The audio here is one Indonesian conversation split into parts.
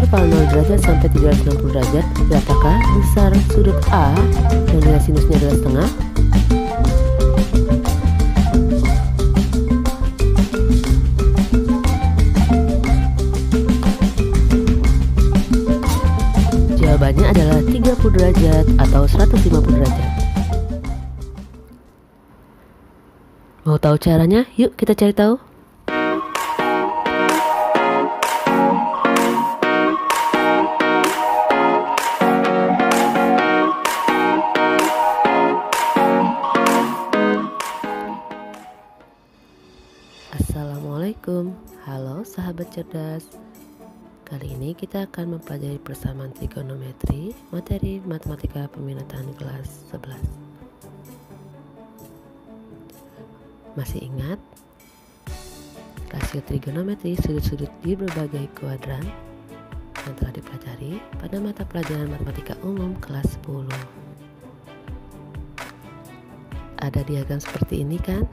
interval 0 derajat sampai 360 derajat, berapakah besar sudut A yang nilai sinusnya adalah setengah? Jawabannya adalah 30 derajat atau 150 derajat. Mau tahu caranya? Yuk kita cari tahu. Assalamualaikum, halo sahabat cerdas. Kali ini kita akan mempelajari persamaan trigonometri, materi matematika peminatan kelas 11. Masih ingat rasio trigonometri sudut-sudut di berbagai kuadran yang telah dipelajari pada mata pelajaran matematika umum kelas 10? Ada diagram seperti ini kan?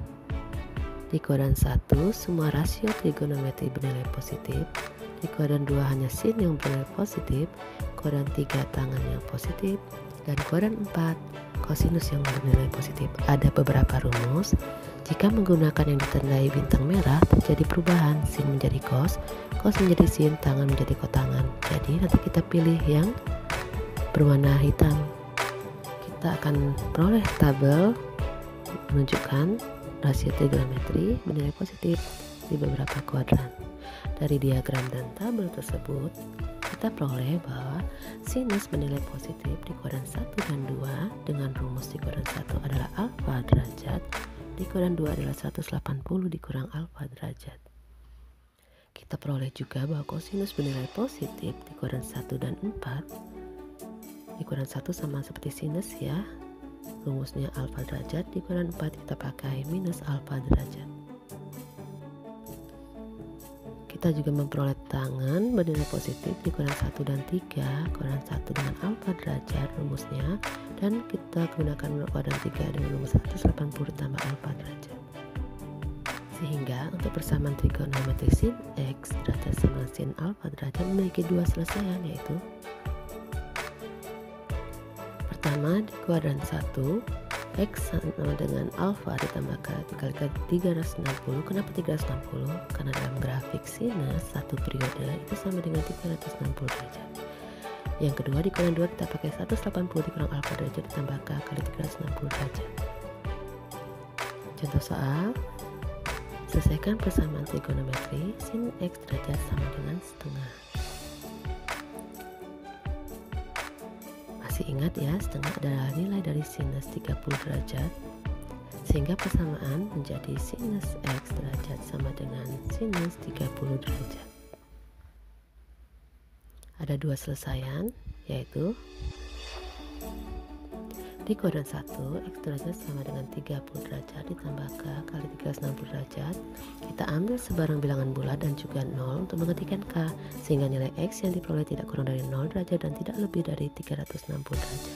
Di kuadran 1 semua rasio trigonometri bernilai positif, di kuadran 2 hanya sin yang bernilai positif, kuadran 3 tangan yang positif, dan kuadran 4 kosinus yang bernilai positif. Ada beberapa rumus. Jika menggunakan yang ditandai bintang merah, terjadi perubahan, sin menjadi cos, cos menjadi sin, tangan menjadi kotangan. Jadi nanti kita pilih yang berwarna hitam. Kita akan peroleh tabel menunjukkan rasio trigonometri bernilai positif di beberapa kuadran. Dari diagram dan tabel tersebut, kita peroleh bahwa sinus bernilai positif di kuadran 1 dan 2 dengan rumus di kuadran 1 adalah alfa derajat, di kuadran 2 adalah 180 dikurang alfa derajat. Kita peroleh juga bahwa kosinus bernilai positif di kuadran 1 dan 4. Di kuadran 1 sama seperti sinus ya, rumusnya alfa derajat. Di kuadran 4 kita pakai minus alfa derajat. Kita juga memperoleh tangan bernilai positif di kuadran 1 dan 3, kuadran 1 dengan alfa derajat rumusnya, dan kita gunakan kuadran 3 dengan rumus 180 ditambah alfa derajat. Sehingga untuk persamaan trigonometri sin x derajat sama sin alfa derajat memiliki dua selesaian, yaitu pertama di kuadran 1 x sama dengan alfa ditambahkan dikalikan 360. Kenapa 360? Karena dalam grafik sinus satu periode itu sama dengan 360 derajat. Yang kedua di kuadran 2 kita pakai 180 dikurang alfa derajat ditambah k kali 360 derajat. Contoh soal, selesaikan persamaan trigonometri sin x derajat sama dengan setengah. Masih ingat ya, setengah adalah nilai dari sinus 30 derajat, sehingga persamaan menjadi sinus x derajat sama dengan sinus 30 derajat. Ada dua selesaian, yaitu di kuadran 1 x derajat sama dengan 30 derajat ditambah k kali 360 derajat. Kita ambil sebarang bilangan bulat dan juga 0 untuk mengetikkan k, sehingga nilai x yang diperoleh tidak kurang dari 0 derajat dan tidak lebih dari 360 derajat.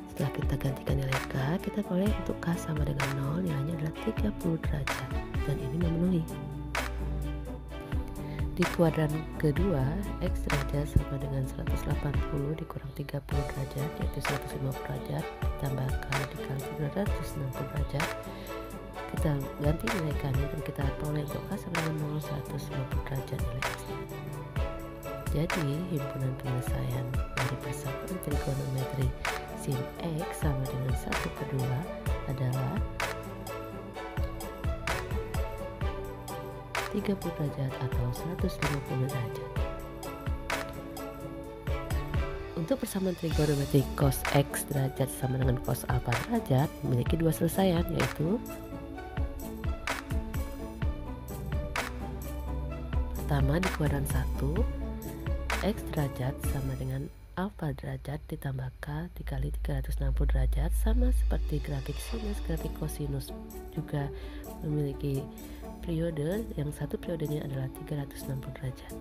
Setelah kita gantikan nilai k, kita peroleh untuk k sama dengan 0, nilainya adalah 30 derajat, dan ini memenuhi. Di kuadran kedua, x derajat sama dengan 180 dikurang 30 derajat, yaitu 150 derajat, ditambah k dikali 360 derajat. Kita ganti nilai k dan kita peroleh untuk k sama dengan 150 derajat nilai x. Jadi, himpunan penyelesaian dari persamaan trigonometri sin x sama dengan 1/2 adalah 30 derajat atau 150 derajat. Untuk persamaan trigonometri cos x derajat sama dengan cos alfa derajat memiliki dua selesaian, yaitu pertama di kuadran 1 x derajat sama dengan alfa derajat ditambah k dikali 360 derajat, sama seperti grafik sinus, grafik kosinus juga memiliki periode yang satu periodenya adalah 360 derajat.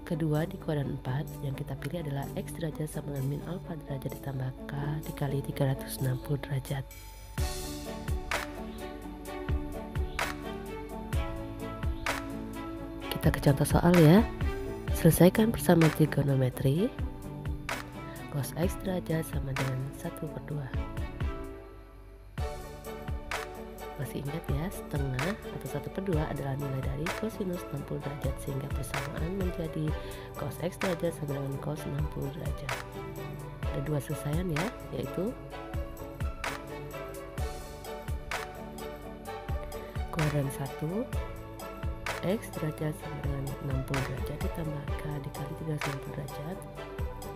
Kedua di kuadran 4 yang kita pilih adalah x derajat sama dengan min alfa derajat ditambah k dikali 360 derajat. Kita ke contoh soal ya. Selesaikan persamaan trigonometri. Cos X derajat sama dengan 1/2. Masih ingat ya, setengah atau 1/2 adalah nilai dari kosinus 60 derajat, sehingga persamaan menjadi cos X derajat sama dengan cos 60 derajat. Ada dua selesaian ya, yaitu kuadran 1 X derajat sama dengan 60 derajat ditambah K dikali 360 derajat.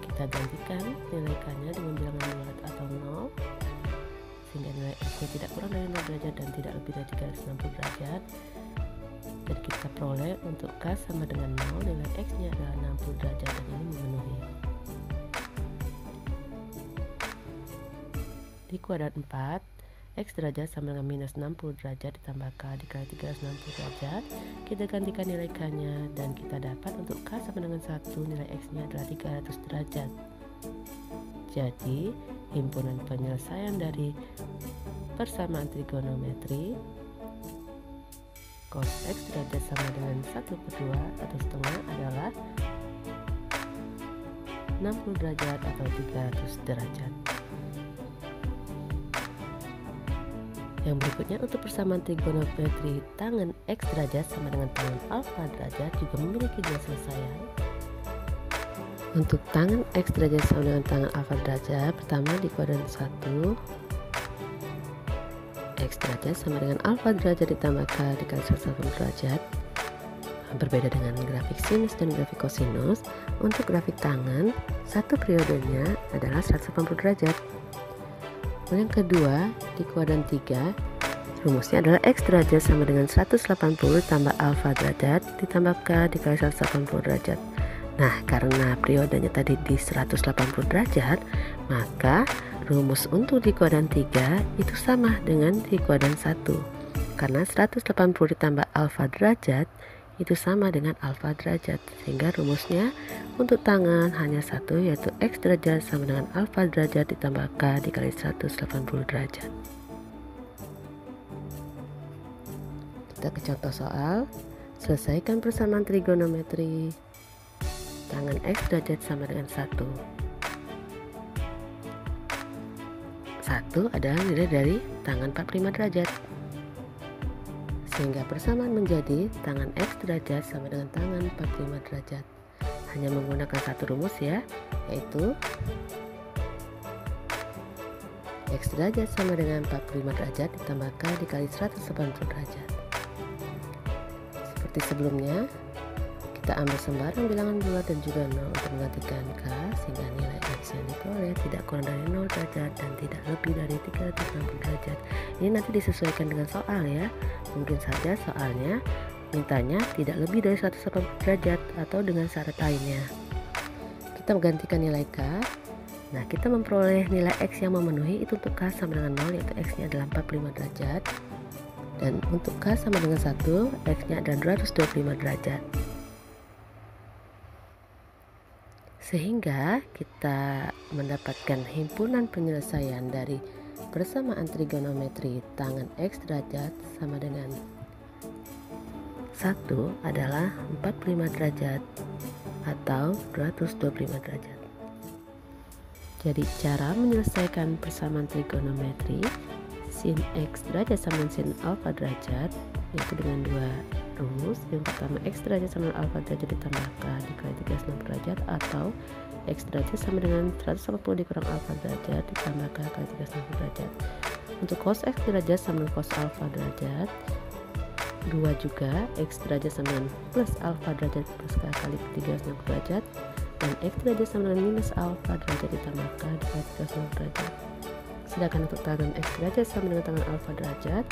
Kita gantikan nilai K-nya dengan bilangan bulat atau 0, sehingga nilai X-nya tidak kurang dari 0 derajat dan tidak lebih dari 360 derajat. Dan kita peroleh untuk K sama dengan 0, nilai X-nya adalah 60 derajat dan ini memenuhi. Di kuadran 4, X derajat sama dengan minus 60 derajat ditambah K dikali 360 derajat. Kita gantikan nilai K-nya dan kita dapat untuk K sama dengan 1, nilai X-nya adalah 300 derajat. Jadi, himpunan penyelesaian dari persamaan trigonometri cos X derajat sama dengan 1/2 atau setengah adalah 60 derajat atau 300 derajat. Yang berikutnya, untuk persamaan trigonometri tangen X derajat sama dengan tangen alfa derajat juga memiliki dua selesaian. Untuk tangen X derajat sama dengan tangen alfa derajat, pertama di kuadran 1, X derajat sama dengan alfa derajat ditambah K dikali 180 derajat. Berbeda dengan grafik sinus dan grafik kosinus, untuk grafik tangen, satu periodenya adalah 180 derajat. Yang kedua, di kuadran 3, rumusnya adalah X derajat sama dengan 180 tambah alfa derajat ditambah K dikali 180 derajat. Nah, karena periodenya tadi di 180 derajat, maka rumus untuk di kuadran 3 itu sama dengan di kuadran 1. Karena 180 ditambah alfa derajat itu sama dengan alfa derajat, sehingga rumusnya untuk tangen hanya satu, yaitu X derajat sama dengan alfa derajat ditambah K dikali 180 derajat. Kita ke contoh soal. Selesaikan persamaan trigonometri tangen X derajat sama dengan 1. 1 adalah nilai dari tangen 45 derajat, sehingga persamaan menjadi tangen X derajat sama dengan tangen 45 derajat. Hanya menggunakan satu rumus ya, yaitu X derajat sama dengan 45 derajat ditambah K dikali 180 derajat. Seperti sebelumnya, kita ambil sembarang bilangan bulat dan juga 0 untuk menggantikan K, sehingga nilai X yang diperoleh tidak kurang dari 0 derajat dan tidak lebih dari 360 derajat. Ini nanti disesuaikan dengan soal ya. Mungkin saja soalnya mintanya tidak lebih dari 180 derajat atau dengan syarat lainnya. Kita menggantikan nilai K. Nah, kita memperoleh nilai X yang memenuhi itu untuk K sama dengan 0, yaitu X-nya adalah 45 derajat. Dan untuk K sama dengan 1, X-nya adalah 225 derajat. Sehingga kita mendapatkan himpunan penyelesaian dari persamaan trigonometri tangen X derajat sama dengan 1 adalah 45 derajat atau 225 derajat. Jadi cara menyelesaikan persamaan trigonometri sin X derajat sama dengan sin alfa derajat, yaitu dengan dua rumus. Yang pertama, X derajat sama dengan alfa derajat ditambah K dikali 360 derajat, atau X derajat sama dengan 180 dikurang alfa derajat ditambah K dikali 360 derajat. Untuk cos X derajat sama dengan cos alfa derajat, 2 juga X derajat sama dengan plus alfa derajat plus K kali 360 derajat, dan X derajat sama dengan minus alfa derajat ditambah K dikali 360 derajat. Sedangkan untuk tangen X derajat sama dengan tangen alfa derajat,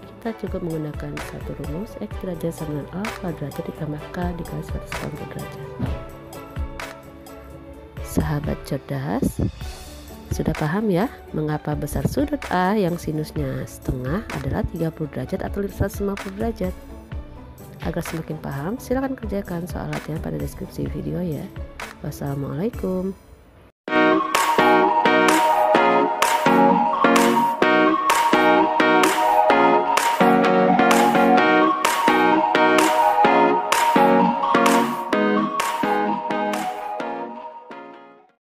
kita cukup menggunakan satu rumus, X derajat sama dengan alfa derajat ditambah K dikali 180 derajat. Sahabat cerdas, sudah paham ya mengapa besar sudut A yang sinusnya setengah adalah 30 derajat atau 150 derajat? Agar semakin paham, silakan kerjakan soal latihan pada deskripsi video ya. Wassalamualaikum.